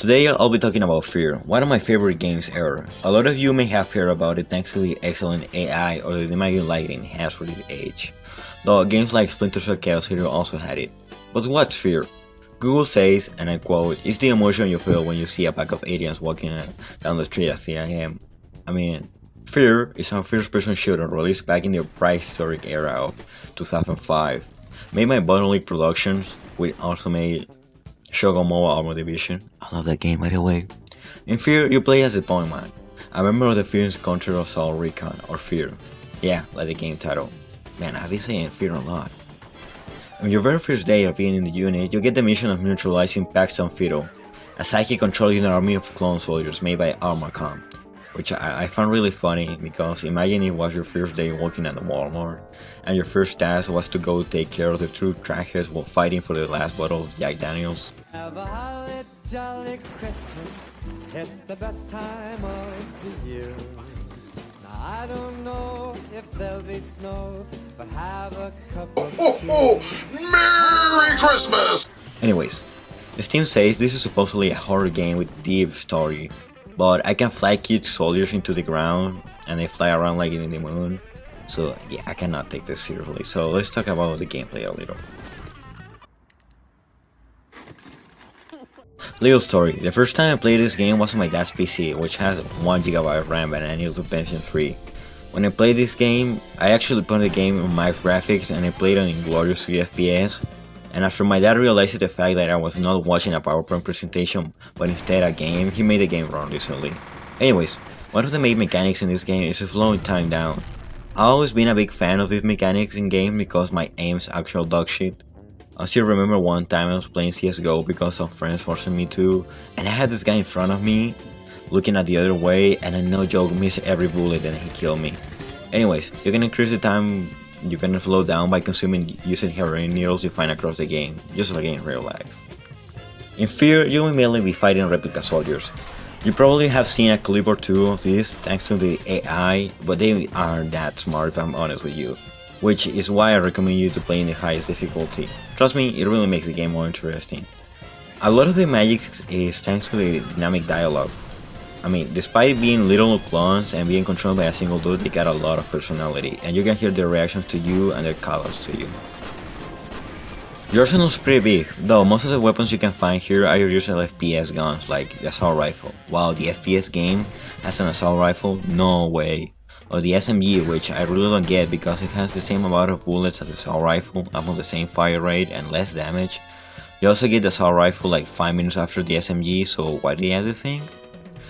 Today I'll be talking about F.E.A.R, one of my favorite games ever. A lot of you may have heard about it thanks to the excellent AI or the demanding lighting it has for the age, though games like Splinter Cell Chaos Hero also had it. But what's F.E.A.R? Google says, and I quote, "It's the emotion you feel when you see a pack of aliens walking down the street at 3 am. I mean, F.E.A.R is a first-person shooter released back in the prehistoric era of 2005, made by League Productions, which also made Shogun Mobile Armor Division. I love that game, by the way. In F.E.A.R, you play as the Bowman, a member of the F.E.A.R's Country Assault Recon, or F.E.A.R. Yeah, like the game title. Man, I've been saying F.E.A.R a lot. On your very first day of being in the unit, you get the mission of neutralizing Paxton Fiddle, a psychic controlling army of clone soldiers made by Armacom, which I found really funny because imagine it was your first day working at the Walmart, and your first task was to go take care of the two crackheads while fighting for the last bottle of Jack Daniels. Have a holly jolly Christmas, it's the best time of the year. Now I don't know if there'll be snow, but have a cup of cheer. Merry Christmas! Anyways, Steam says this is supposedly a horror game with deep story, but I can fly kids soldiers into the ground and they fly around like in the moon, so yeah, I cannot take this seriously. So let's talk about the gameplay a little. Little story, the first time I played this game was on my dad's PC, which has 1GB of RAM and I needed to Pentium 3. When I played this game, I actually put the game on max graphics and I played on glorious 3 FPS. And after my dad realized the fact that I was not watching a PowerPoint presentation, but instead a game, he made the game run decently. Anyways, one of the main mechanics in this game is slowing time down. I've always been a big fan of these mechanics in games because my aim's actual dog shit. I still remember one time I was playing CSGO because some friends forced me to, and I had this guy in front of me, looking at the other way, and I no joke missed every bullet and he killed me. Anyways, you can increase the time you can slow down by consuming using heroin needles you find across the game, just like in real life. In F.E.A.R, you will mainly be fighting replica soldiers. You probably have seen a clip or two of this thanks to the AI, but they aren't that smart if I'm honest with you, which is why I recommend you to play in the highest difficulty. Trust me, it really makes the game more interesting. A lot of the magic is thanks to the dynamic dialogue. I mean, despite being little clones and being controlled by a single dude, they got a lot of personality, and you can hear their reactions to you and their colors to you. Your arsenal's pretty big, though most of the weapons you can find here are your usual FPS guns like the assault rifle. Wow, the FPS game has an assault rifle? No way. Or the SMG, which I really don't get because it has the same amount of bullets as the assault rifle, almost the same fire rate and less damage. You also get the assault rifle like 5 minutes after the SMG, so why do you have the thing?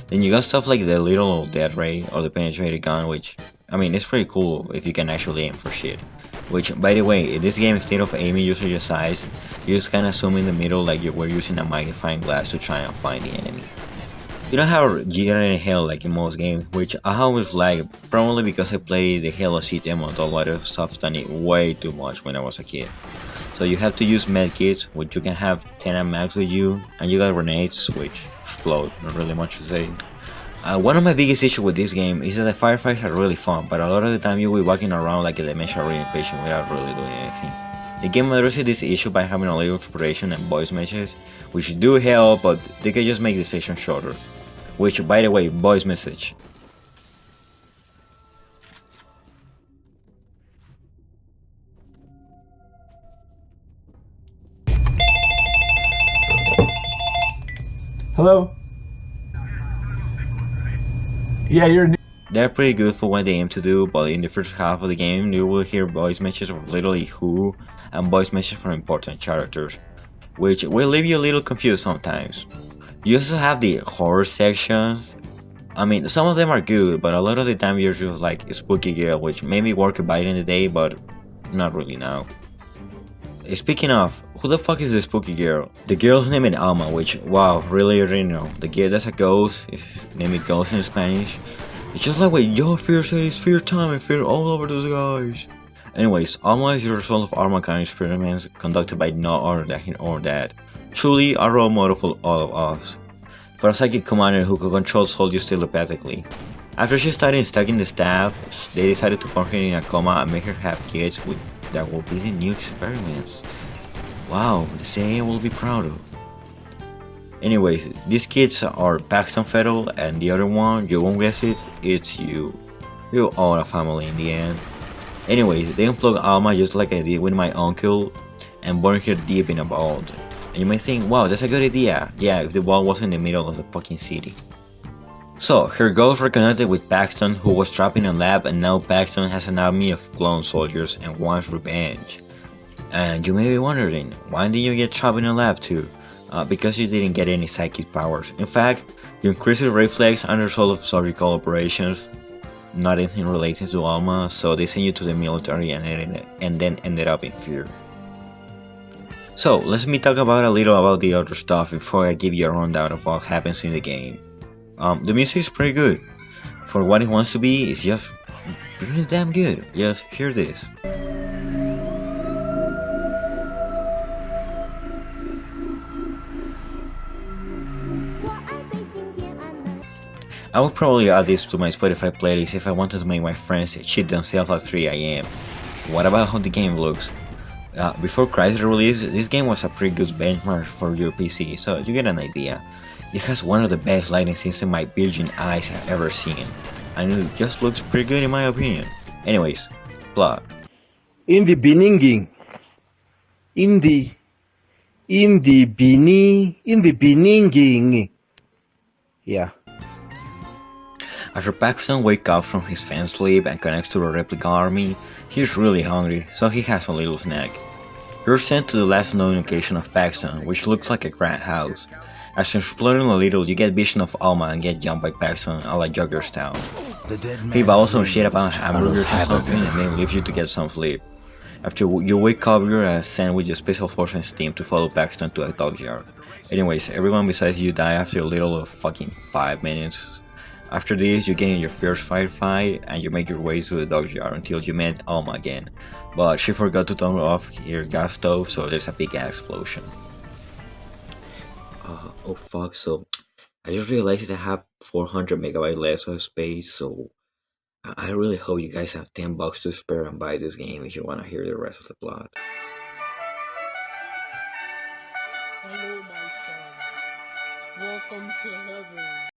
Then you got stuff like the little death ray or the penetrated gun, which, I mean, it's pretty cool if you can actually aim for shit. Which, by the way, in this game, instead of aiming using your sights, you just kinda zoom in the middle like you were using a magnifying glass to try and find the enemy. You don't have a generated hell like in most games, which I always like, probably because I played the Halo Seat demo a lot of stuff done it way too much when I was a kid. So you have to use medkits, which you can have 10 at max with you, and you got grenades, which explode, not really much to say. One of my biggest issues with this game is that the firefights are really fun, but a lot of the time you'll be walking around like a dementia-ridden patient without really doing anything. The game addresses this issue by having a little exploration and voice messages, which do help, but they can just make the session shorter. Which, by the way, voice message. Hello? Yeah, you're new. They're pretty good for what they aim to do, but in the first half of the game you will hear voice messages of literally who and voice messages from important characters, which will leave you a little confused sometimes. You also have the horror sections. I mean, some of them are good, but a lot of the time you're just like Spooky Girl, which maybe work back in the day, but not really now. Speaking of, who the fuck is the Spooky Girl? The girl's name is Alma, which, wow, really original. The girl that's a ghost, if name it ghost in Spanish. It's just like what Yo F.E.A.R said, it's F.E.A.R time and F.E.A.R all over the skies. Anyways, Alma is the result of Armacom experiments conducted by no other than him or dad. Truly a role model for all of us. For a psychic commander who could control soldiers telepathically. After she started studying the staff, they decided to put her in a coma and make her have kids with that will be the new experiments. Wow, the CIA will be proud of. Anyways, these kids are Paxton Fettel, and the other one, you won't guess it, it's you. You're all a family in the end. Anyways, they unplug Alma just like I did with my uncle and burn her deep in a vault. And you might think, wow, that's a good idea. Yeah, if the vault was in the middle of the fucking city. So, her ghost reconnected with Paxton, who was trapped in a lab, and now Paxton has an army of clone soldiers and wants revenge. And you may be wondering, why did you get trapped in a lab too? Because you didn't get any psychic powers. In fact, you increased your reflex and result of surgical operations, not anything related to Alma, so they sent you to the military and then ended up in F.E.A.R. So, let me talk about a little about the other stuff before I give you a rundown of what happens in the game. The music is pretty good. For what it wants to be, it's just really damn good. Just hear this. I would probably add this to my Spotify playlist if I wanted to make my friends shit themselves at 3 AM. What about how the game looks? Before Crysis release, this game was a pretty good benchmark for your PC, so you get an idea. It has one of the best lighting systems my virgin eyes have ever seen, and it just looks pretty good in my opinion. Anyways, plot. In the beginning, in the beginning, yeah. After Paxton wakes up from his fan sleep and connects to the replica army, he's really hungry, so he has a little snack. You're sent to the last known location of Paxton, which looks like a grand house. After exploring a little, you get vision of Alma and get jumped by Paxton a la Jogger style. He babbles some shit about hamburgers or something and then leaves you to get some sleep. After you wake up, you're sent with your Special Forces team to follow Paxton to a dockyard. Anyways, everyone besides you die after a little of fucking 5 minutes. After this, you get in your first firefight and you make your way to the dockyard until you meet Alma again, but she forgot to turn off her gas stove, so there's a big ass explosion. Oh fuck, so I just realized that I have 400 megabytes less of space, so I really hope you guys have $10 to spare and buy this game if you want to hear the rest of the plot. Hello, my son. Welcome to heaven.